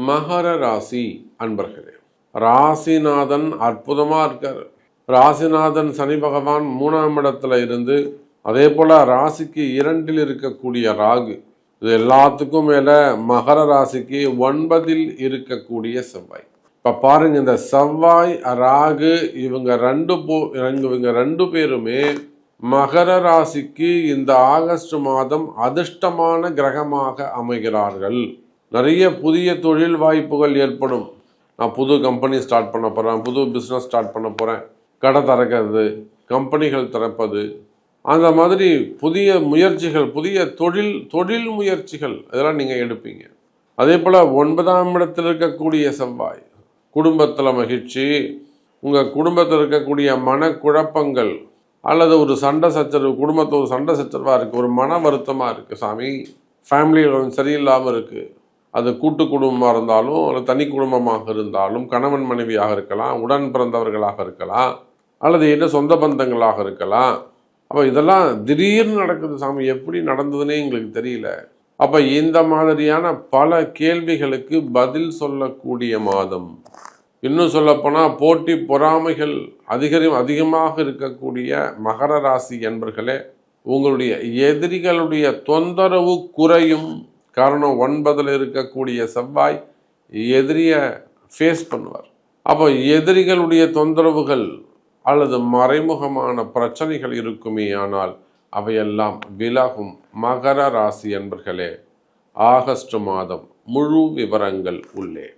மகர ராசி அன்பர்களே, ராசிநாதன் அற்புதமா இருக்காரு. ராசிநாதன் சனி பகவான் 3ஆம் இடத்துல இருந்து, அதே போல ராசிக்கு 2ல் இருக்கக்கூடிய ராகு, இது எல்லாத்துக்கும் மேல மகர ராசிக்கு 9ல் இருக்கக்கூடிய செவ்வாய். இப்ப பாருங்க, இந்த செவ்வாய் ராகு இவங்க ரெண்டு பேருமே மகர ராசிக்கு இந்த ஆகஸ்ட் மாதம் அதிர்ஷ்டமான கிரகமாக அமைகிறார்கள். நிறைய புதிய தொழில் வாய்ப்புகள் ஏற்படும். நான் புது கம்பெனி ஸ்டார்ட் பண்ண போகிறேன், புது பிஸ்னஸ் ஸ்டார்ட் பண்ண போகிறேன், கடை திறக்கிறது, கம்பெனிகள் திறப்பது, அந்த மாதிரி புதிய முயற்சிகள், புதிய தொழில் முயற்சிகள் இதெல்லாம் நீங்கள் எடுப்பீங்க. அதே போல் 9ஆம் இடத்தில் இருக்கக்கூடிய செவ்வாய் குடும்பத்தில் மகிழ்ச்சி, உங்கள் குடும்பத்தில் இருக்கக்கூடிய மனக்குழப்பங்கள் அல்லது ஒரு சண்டை சச்சரவு, குடும்பத்தில் ஒரு சண்டை சச்சரவாக இருக்குது, ஒரு மன வருத்தமாக இருக்குது, சாமி ஃபேமிலியில் சரியில்லாமல் இருக்குது, அது கூட்டு குடும்பமாக இருந்தாலும் அல்லது தனி குடும்பமாக இருந்தாலும், கணவன் மனைவியாக இருக்கலாம், உடன் பிறந்தவர்களாக இருக்கலாம், அல்லது என்ன சொந்த பந்தங்களாக இருக்கலாம். அப்போ இதெல்லாம் திடீர்னு நடக்குது, சாமி எப்படி நடந்ததுன்னே எங்களுக்கு தெரியல. அப்போ இந்த மாதிரியான பல கேள்விகளுக்கு பதில் சொல்லக்கூடிய மாதம். இன்னும் சொல்லப்போனால் போட்டி பொறாமைகள் அதிகமாக இருக்கக்கூடிய மகர ராசி என்பர்களே, உங்களுடைய எதிரிகளுடைய தொந்தரவு குறையும். காரணம் 9ல் இருக்கக்கூடிய செவ்வாய் எதிரியை ஃபேஸ் பண்ணுவார். அப்போ எதிரிகளுடைய தொந்தரவுகள் அல்லது மறைமுகமான பிரச்சனைகள் இருக்குமே, ஆனால் அவையெல்லாம் விலகும். மகர ராசி என்பர்களே, ஆகஸ்ட் மாதம் முழு விவரங்கள் உள்ளே.